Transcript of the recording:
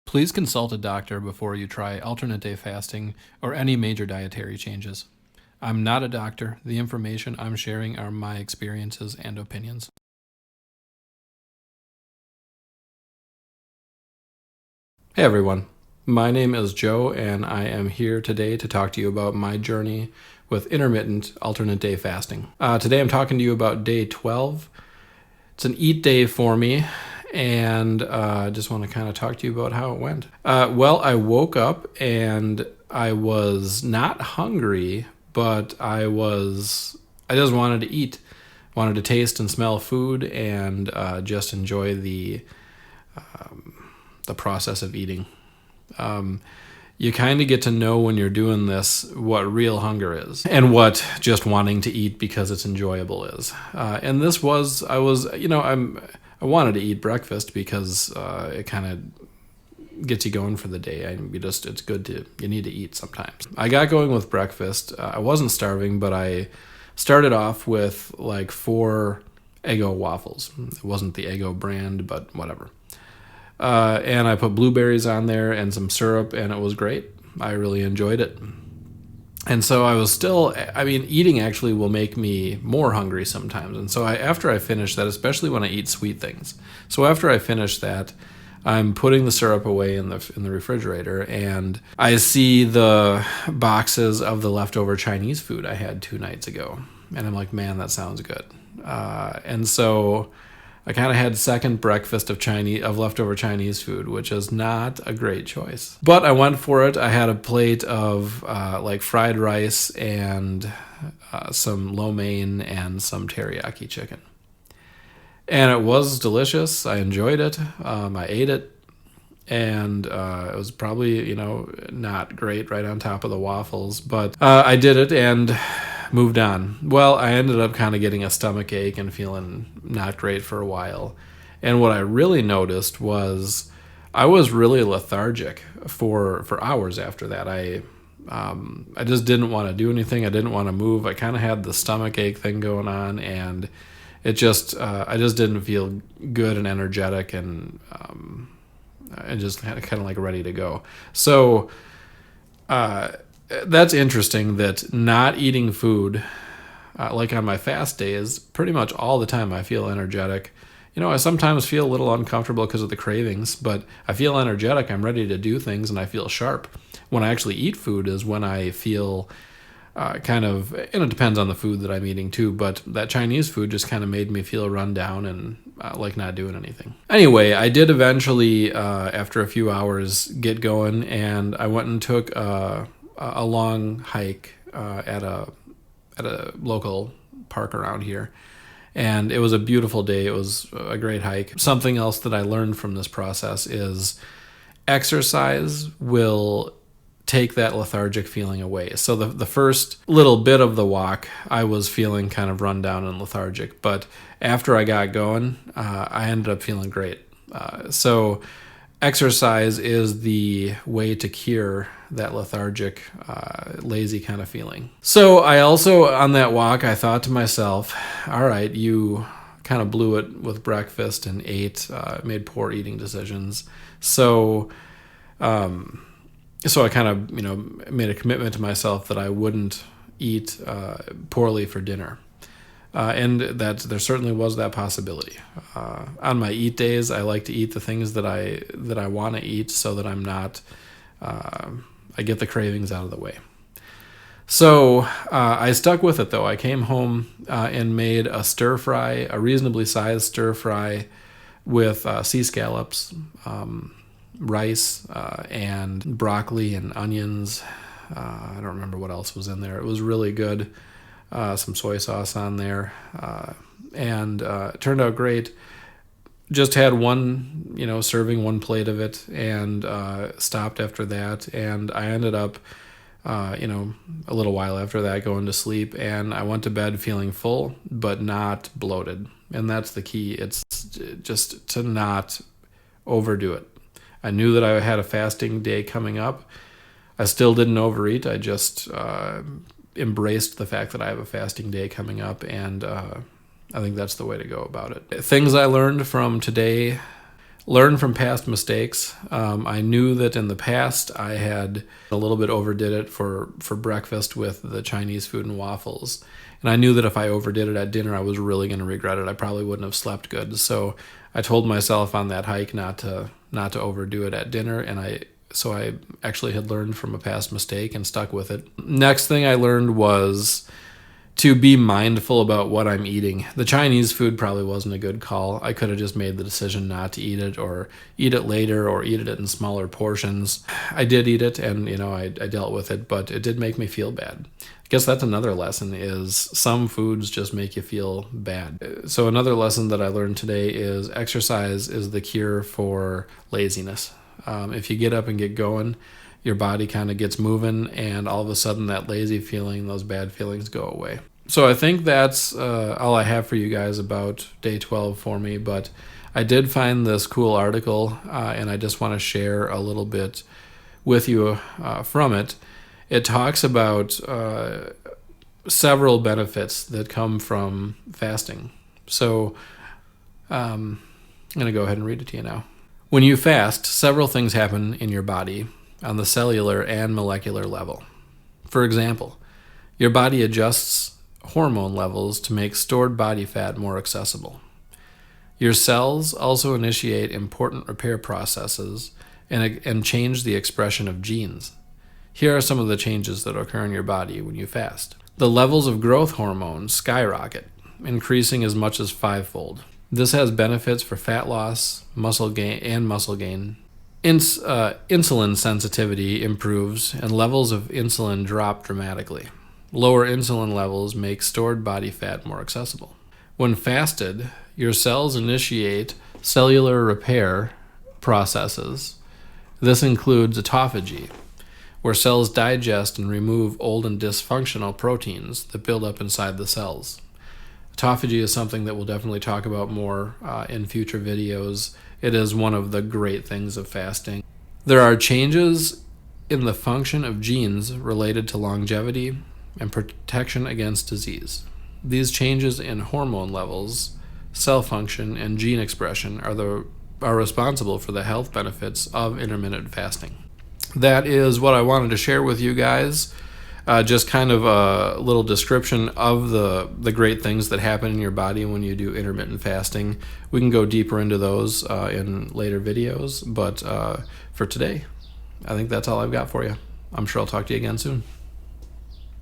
Please consult a doctor before you try alternate day fasting or any major dietary changes. I'm not a doctor. The information I'm sharing are my experiences and opinions. Hey everyone, my name is Joe and I am here today to talk to you about my journey with intermittent alternate day fasting. Today I'm talking to you about day 12. It's an eat day for me, and I just want to kind of talk to you about how it went. Well, I woke up and I was not hungry, but I just wanted to eat, wanted to taste and smell food, and just enjoy the process of eating. You kind of get to know when you're doing this what real hunger is and what just wanting to eat because it's enjoyable is. And this was, I wanted to eat breakfast because it kind of gets you going for the day. It's good you need to eat sometimes. I got going with breakfast. I wasn't starving, but I started off with like 4 Eggo waffles. It wasn't the Eggo brand, but whatever. And I put blueberries on there and some syrup, and it was great. I really enjoyed it. And so I was still, eating actually will make me more hungry sometimes. And so after I finish that, especially when I eat sweet things. So after I finish that, I'm putting the syrup away in the refrigerator, and I see the boxes of the leftover Chinese food I had 2 nights ago. And I'm like, man, that sounds good. And so I kind of had second breakfast of leftover Chinese food, which is not a great choice. But I went for it. I had a plate of fried rice and some lo mein and some teriyaki chicken. And it was delicious. I enjoyed it. I ate it. And it was probably, not great right on top of the waffles. But I did it and moved on. Well, I ended up kind of getting a stomach ache and feeling not great for a while. And what I really noticed was I was really lethargic for hours after that. I just didn't want to do anything. I didn't want to move. I kind of had the stomach ache thing going on, and it just I just didn't feel good and energetic, and just kind of like ready to go. So that's interesting that not eating food, like on my fast days, pretty much all the time I feel energetic. I sometimes feel a little uncomfortable because of the cravings, but I feel energetic. I'm ready to do things, and I feel sharp. When I actually eat food is when I feel and it depends on the food that I'm eating too, but that Chinese food just kind of made me feel run down and like not doing anything. Anyway, I did eventually, after a few hours, get going, and I went and took a long hike at a local park around here, and it was a beautiful day. It was a great hike. Something else that I learned from this process is exercise will take that lethargic feeling away. So the first little bit of the walk, I was feeling kind of run down and lethargic, but after I got going, I ended up feeling great. So exercise is the way to cure that lethargic, lazy kind of feeling. So I also, on that walk, I thought to myself, all right, you kind of blew it with breakfast and made poor eating decisions. So I kind of, made a commitment to myself that I wouldn't eat poorly for dinner. And that there certainly was that possibility. On my eat days, I like to eat the things that I want to eat, so that I'm not, I get the cravings out of the way. So I stuck with it, though. I came home and made a stir fry, a reasonably sized stir fry with sea scallops, rice, and broccoli and onions. I don't remember what else was in there. It was really good. Some soy sauce on there, and it turned out great. Just had one, serving, one plate of it, and stopped after that. And I ended up, a little while after that going to sleep, and I went to bed feeling full, but not bloated. And that's the key. It's just to not overdo it. I knew that I had a fasting day coming up. I still didn't overeat. I just embraced the fact that I have a fasting day coming up, and I think that's the way to go about it. Things I learned from today Learn from past mistakes. I knew that in the past I had a little bit overdid it for breakfast with the Chinese food and waffles. And I knew that if I overdid it at dinner, I was really going to regret it. I probably wouldn't have slept good. So I told myself on that hike not to overdo it at dinner, and I actually had learned from a past mistake and stuck with it. Next thing I learned was to be mindful about what I'm eating. The Chinese food probably wasn't a good call. I could have just made the decision not to eat it, or eat it later, or eat it in smaller portions. I did eat it, and I dealt with it, but it did make me feel bad. I guess that's another lesson, is some foods just make you feel bad. So another lesson that I learned today is exercise is the cure for laziness. If you get up and get going, your body kind of gets moving, and all of a sudden that lazy feeling, those bad feelings go away. So I think that's all I have for you guys about day 12 for me, but I did find this cool article, and I just want to share a little bit with you from it. It talks about several benefits that come from fasting. So I'm going to go ahead and read it to you now. When you fast, several things happen in your body on the cellular and molecular level. For example, your body adjusts hormone levels to make stored body fat more accessible. Your cells also initiate important repair processes and change the expression of genes. Here are some of the changes that occur in your body when you fast. The levels of growth hormones skyrocket, increasing as much as 5-fold. This has benefits for fat loss, muscle gain. Insulin sensitivity improves, and levels of insulin drop dramatically. Lower insulin levels make stored body fat more accessible. When fasted, your cells initiate cellular repair processes. This includes autophagy, where cells digest and remove old and dysfunctional proteins that build up inside the cells. Autophagy is something that we'll definitely talk about more in future videos. It is one of the great things of fasting. There are changes in the function of genes related to longevity and protection against disease. These changes in hormone levels, cell function, and gene expression are responsible for the health benefits of intermittent fasting. That is what I wanted to share with you guys. Just kind of a little description of the great things that happen in your body when you do intermittent fasting. We can go deeper into those in later videos, but for today, I think that's all I've got for you. I'm sure I'll talk to you again soon.